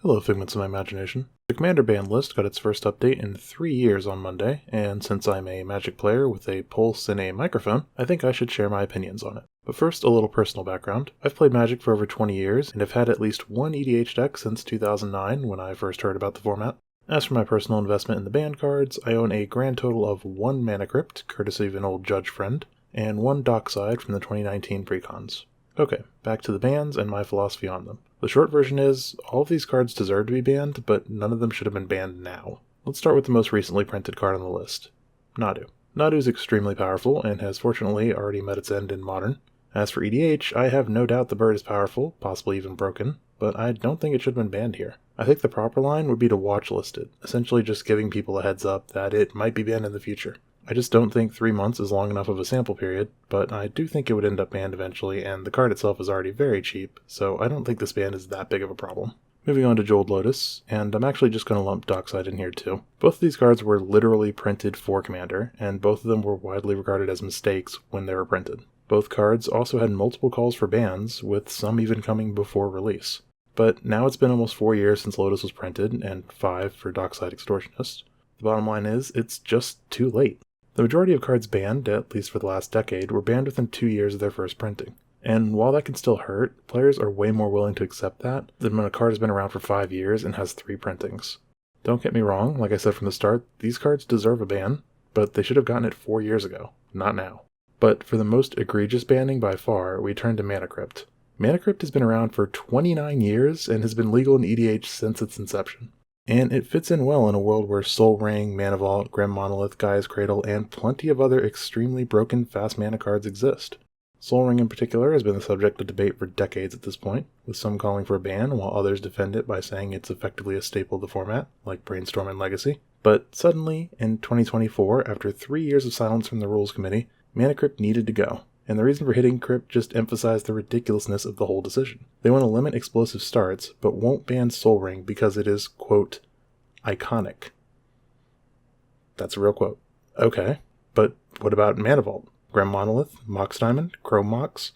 Hello, figments of my imagination. The Commander ban list got its first update in 3 years on Monday, and since I'm a Magic player with a pulse and a microphone, I think I should share my opinions on it. But first, a little personal background. I've played Magic for over 20 years, and have had at least one EDH deck since 2009 when I first heard about the format. As for my personal investment in the ban cards, I own a grand total of 1 Mana Crypt, courtesy of an old judge friend, and 1 Dockside from the 2019 precons. Okay, back to the bans and my philosophy on them. The short version is, all of these cards deserve to be banned, but none of them should have been banned now. Let's start with the most recently printed card on the list. Nadu. Nadu is extremely powerful, and has fortunately already met its end in Modern. As for EDH, I have no doubt the bird is powerful, possibly even broken, but I don't think it should have been banned here. I think the proper line would be to watchlist it, essentially just giving people a heads up that it might be banned in the future. I just don't think 3 months is long enough of a sample period, but I do think it would end up banned eventually, and the card itself is already very cheap, so I don't think this ban is that big of a problem. Moving on to Jeweled Lotus, and I'm actually just going to lump Dockside in here too. Both of these cards were literally printed for Commander, and both of them were widely regarded as mistakes when they were printed. Both cards also had multiple calls for bans, with some even coming before release. But now it's been almost 4 years since Lotus was printed, and 5 for Dockside Extortionist. The bottom line is, it's just too late. The majority of cards banned, at least for the last decade, were banned within 2 years of their first printing. And while that can still hurt, players are way more willing to accept that than when a card has been around for 5 years and has 3 printings. Don't get me wrong, like I said from the start, these cards deserve a ban, but they should have gotten it 4 years ago, not now. But for the most egregious banning by far, we turn to Mana Crypt. Mana Crypt has been around for 29 years and has been legal in EDH since its inception. And it fits in well in a world where Soul Ring, Mana Vault, Grim Monolith, Gaia's Cradle, and plenty of other extremely broken fast mana cards exist. Soul Ring in particular has been the subject of debate for decades at this point, with some calling for a ban while others defend it by saying it's effectively a staple of the format, like Brainstorm and Legacy. But suddenly, in 2024, after 3 years of silence from the Rules Committee, Mana Crypt needed to go. And the reason for hitting Crypt just emphasized the ridiculousness of the whole decision. They want to limit explosive starts, but won't ban Soul Ring because it is, quote, iconic. That's a real quote. Okay, but what about Mana Vault, Grim Monolith, Mox Diamond, Chrome Mox?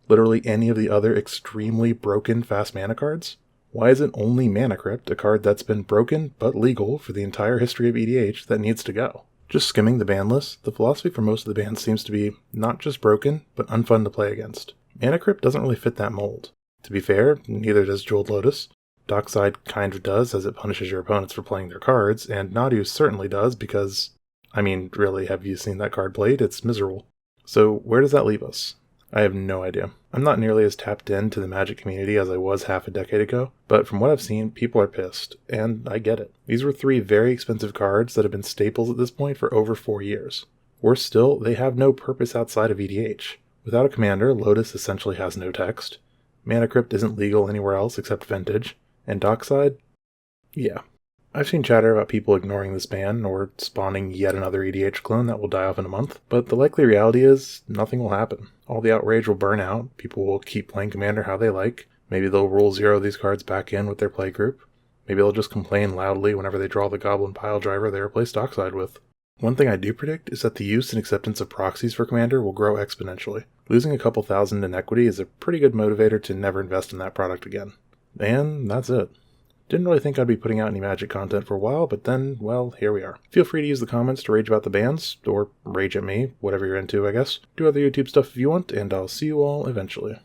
Literally any of the other extremely broken fast mana cards? Why is it only Mana Crypt, a card that's been broken but legal for the entire history of EDH, that needs to go? Just skimming the ban list, the philosophy for most of the bans seems to be not just broken, but unfun to play against. Mana Crypt doesn't really fit that mold. To be fair, neither does Jeweled Lotus. Dockside kind of does, as it punishes your opponents for playing their cards, and Nadu certainly does because, I mean, really, have you seen that card played? It's miserable. So where does that leave us? I have no idea. I'm not nearly as tapped into the Magic community as I was half a decade ago, but from what I've seen, people are pissed, and I get it. These were 3 very expensive cards that have been staples at this point for over 4 years. Worse still, they have no purpose outside of EDH. Without a commander, Lotus essentially has no text. Mana Crypt isn't legal anywhere else except Vintage, and Dockside? Yeah. I've seen chatter about people ignoring this ban, or spawning yet another EDH clone that will die off in a month, but the likely reality is, nothing will happen. All the outrage will burn out, people will keep playing Commander how they like, maybe they'll Rule 0 these cards back in with their playgroup, maybe they'll just complain loudly whenever they draw the Goblin Pile Driver they replace Dockside with. One thing I do predict is that the use and acceptance of proxies for Commander will grow exponentially. Losing a couple thousand in equity is a pretty good motivator to never invest in that product again. And that's it. Didn't really think I'd be putting out any Magic content for a while, but then, well, here we are. Feel free to use the comments to rage about the bans, or rage at me, whatever you're into, I guess. Do other YouTube stuff if you want, and I'll see you all eventually.